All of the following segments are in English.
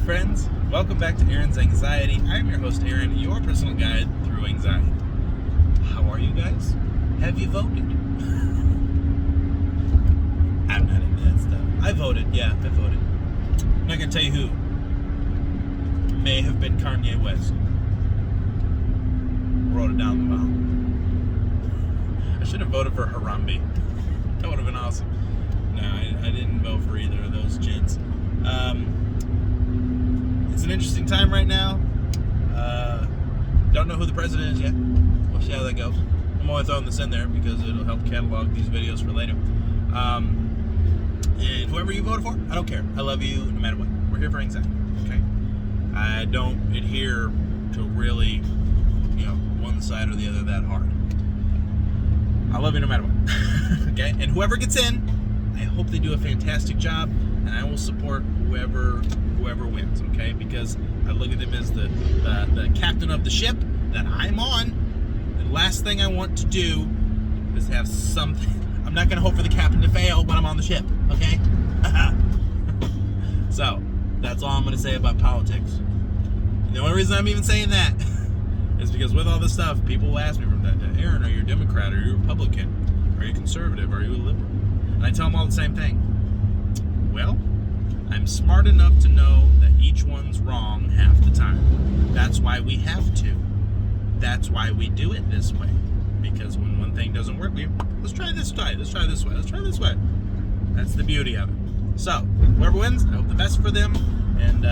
friends. Welcome back to Aaron's Anxiety. I'm your host, Aaron, your personal guide through anxiety. How are you guys? Have you voted? I'm not into that stuff. I voted. Yeah, I voted. I'm not going to tell you who. May have been Kanye West. Wrote it down the bottom. I should have voted for Harambe. That would have been awesome. No, I didn't vote for either of those gents. It's an interesting time right now. Don't know who the president is yet. We'll see how that goes. I'm only throwing this in there because it'll help catalog these videos for later. And whoever you voted for, I don't care. I love you no matter what. We're here for anxiety, okay? I don't adhere to really, one side or the other that hard. I love you no matter what, okay? And whoever gets in, I hope they do a fantastic job, and I will support whoever wins, okay? Because I look at them as the captain of the ship that I'm on. The last thing I want to do is have something. I'm not going to hope for the captain to fail when I'm on the ship, okay? So, that's all I'm going to say about politics. And the only reason I'm even saying that is because with all this stuff, people will ask me from that day, Aaron, are you a Democrat? Are you a Republican? Are you conservative? Are you a liberal? And I tell them all the same thing. Well, I'm smart enough to know that each one's wrong half the time. That's why we have to. That's why we do it this way. Because when one thing doesn't work, let's try this way. Let's try this way. Let's try this way. That's the beauty of it. So, whoever wins, I hope the best for them. And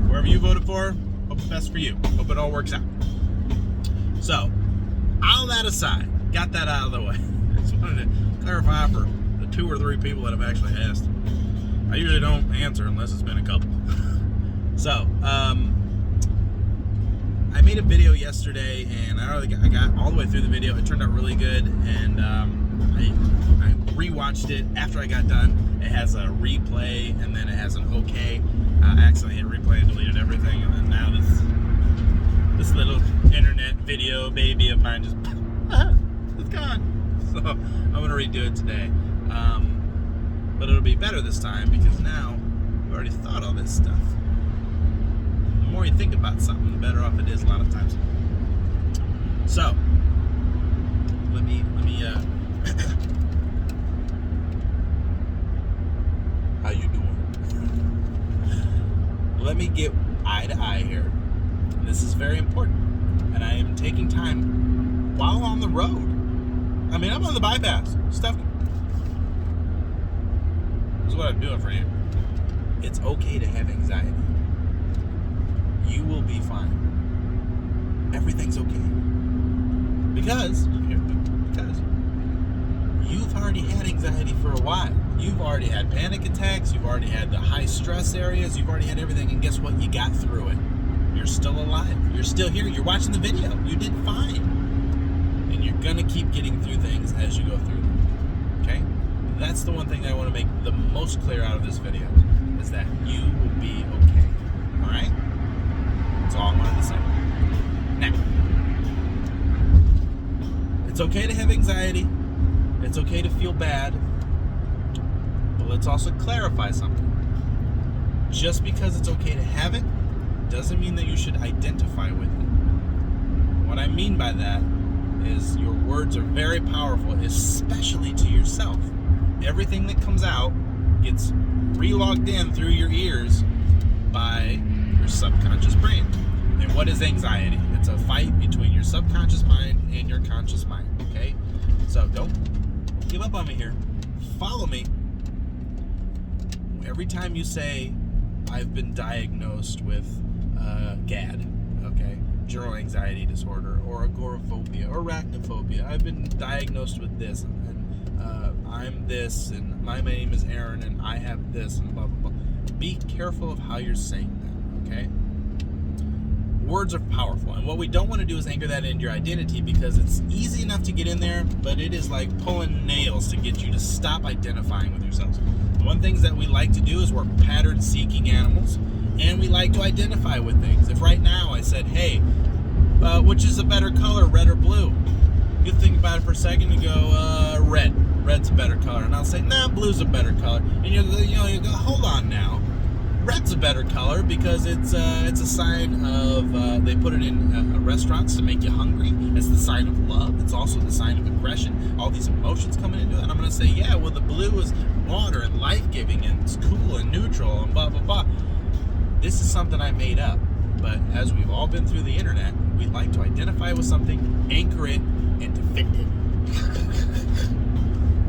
whoever you voted for, hope the best for you. Hope it all works out. So, all that aside, got that out of the way. Just wanted to clarify for the 2 or 3 people that have actually asked. I usually don't answer unless it's been a couple. So, I made a video yesterday, and I got all the way through the video. It turned out really good, and I rewatched it after I got done. It has a replay, and then it has an okay. I accidentally hit replay and deleted everything, and then now this little internet video baby of mine just it's gone. So I'm gonna redo it today. But it'll be better this time because now I've already thought all this stuff. The more you think about something, the better off it is a lot of times. So, let me how you doing? Let me get eye to eye here. This is very important. And I am taking time while on the road. I mean, I'm on the bypass. Stuff. This is what I'm doing for you. It's okay to have anxiety. You will be fine. Everything's okay. Because you've already had anxiety for a while. You've already had panic attacks. You've already had the high stress areas. You've already had everything. And guess what? You got through it. You're still alive. You're still here. You're watching the video. You did fine. And you're going to keep getting through things as you go through them. Okay? That's the one thing that I want to make the most clear out of this video, is that you will be okay. Alright? That's all I wanted to say. Now, it's okay to have anxiety. It's okay to feel bad. But let's also clarify something. Just because it's okay to have it doesn't mean that you should identify with it. What I mean by that is your words are very powerful, especially to yourself. Everything that comes out gets relogged in through your ears by your subconscious brain. And what is anxiety? It's a fight between your subconscious mind and your conscious mind, okay? So don't give up on me here. Follow me. Every time you say, I've been diagnosed with GAD, okay? General anxiety disorder, or agoraphobia, or arachnophobia. I've been diagnosed with this, and I'm this, and my name is Aaron, and I have this, and blah, blah, blah. Be careful of how you're saying that, okay? Words are powerful, and what we don't want to do is anchor that into your identity, because it's easy enough to get in there, but it is like pulling nails to get you to stop identifying with yourselves. One of the things that we like to do is we're pattern-seeking animals, and we like to identify with things. If right now I said, hey, which is a better color, red or blue? You think about it for a second and go, red. Red's a better color. And I'll say, nah, blue's a better color. And you go, hold on now. Red's a better color because it's a sign of they put it in restaurants to make you hungry. It's the sign of love. It's also the sign of aggression. All these emotions coming into it. And I'm gonna say, yeah, well, the blue is water and life-giving and it's cool and neutral and blah blah blah. This is something I made up. But as we've all been through the internet, we like to identify with something, anchor it, and defend it.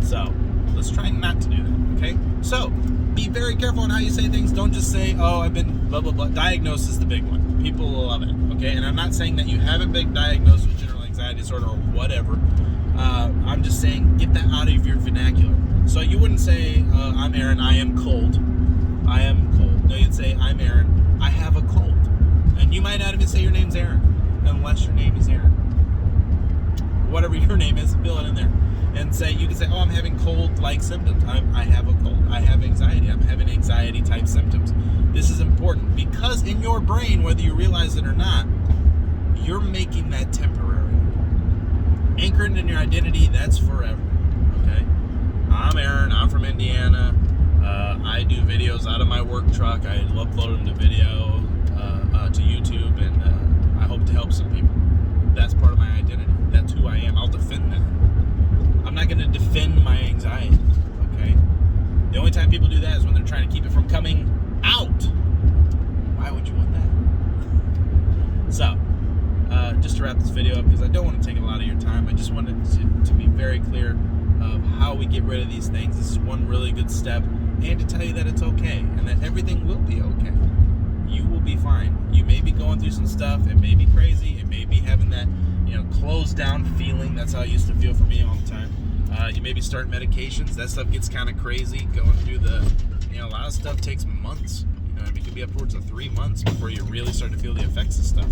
So let's try not to do that, okay? So be very careful on how you say things. Don't just say, oh, I've been blah, blah, blah. Diagnosis is the big one. People will love it, okay? And I'm not saying that you haven't been diagnosed with general anxiety disorder or whatever. I'm just saying get that out of your vernacular. So you wouldn't say, I'm Aaron, I am cold. I am cold. No, you'd say, I'm Aaron, I have a cold. And you might not even say your name's Aaron, unless your name is Aaron. Whatever your name is, fill it in there. And say, you can say, oh, I'm having cold-like symptoms. I have a cold. I have anxiety. I'm having anxiety-type symptoms. This is important because in your brain, whether you realize it or not, you're making that temporary. Anchored in your identity, that's forever. Okay? I'm Aaron. I'm from Indiana. I do videos out of my work truck. I upload them to video, to YouTube, and I hope to help some people. That's part of my identity. That's who I am. I'll defend that. I'm not going to defend my anxiety, okay? The only time people do that is when they're trying to keep it from coming out. Why would you want that? So, just to wrap this video up, because I don't want to take a lot of your time, I just wanted to be very clear of how we get rid of these things. This is one really good step, and to tell you that it's okay, and that everything will be okay. You will be fine. You may be going through some stuff. It may be crazy. It may be having that, closed down feeling. That's how it used to feel for me all the time. You may be starting medications. That stuff gets kind of crazy. Going through a lot of stuff takes months. It could be upwards of 3 months before you really start to feel the effects of stuff.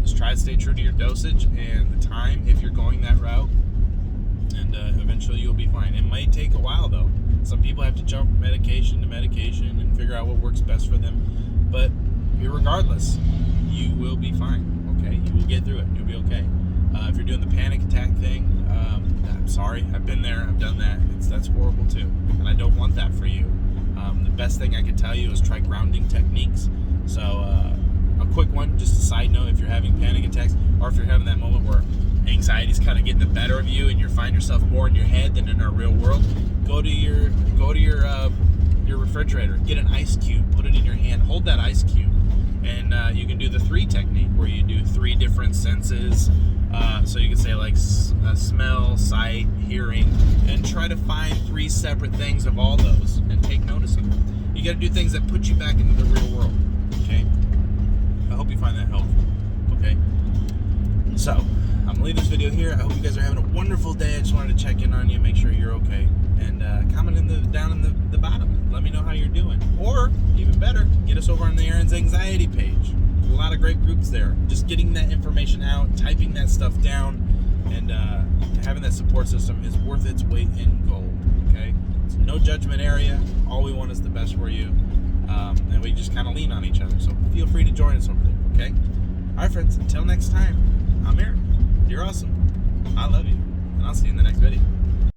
Just try to stay true to your dosage and the time if you're going that route, and eventually you'll be fine. It might take a while though. Some people have to jump medication to medication and figure out what works best for them. But regardless, you will be fine. Okay, you will get through it. You'll be okay. If you're doing the panic attack thing, I'm sorry. I've been there. I've done that. That's horrible too, and I don't want that for you. The best thing I could tell you is try grounding techniques. So a quick one, just a side note: if you're having panic attacks, or if you're having that moment where anxiety's kind of getting the better of you, and you find yourself more in your head than in our real world, go to your refrigerator, get an ice cube, put it in your hand, hold that ice cube, and you can do the 3 technique where you do 3 different senses. So you can say like smell, sight, hearing, and try to find 3 separate things of all those and take notice of them. You got to do things that put you back into the real world. Okay. I hope you find that helpful. Okay. So I'm gonna leave this video here. I hope you guys are having a wonderful day. I just wanted to check in on you, make sure you're okay, and comment down in the bottom. Let me know how you're doing, or even better, get us over on the Aaron's Anxiety page. A lot of great groups there. Just getting that information out, typing that stuff down, and having that support system is worth its weight in gold. Okay, it's no judgment area. All we want is the best for you, and we just kind of lean on each other. So feel free to join us over there. Okay. All right, friends. Until next time, I'm Aaron. You're awesome. I love you, and I'll see you in the next video.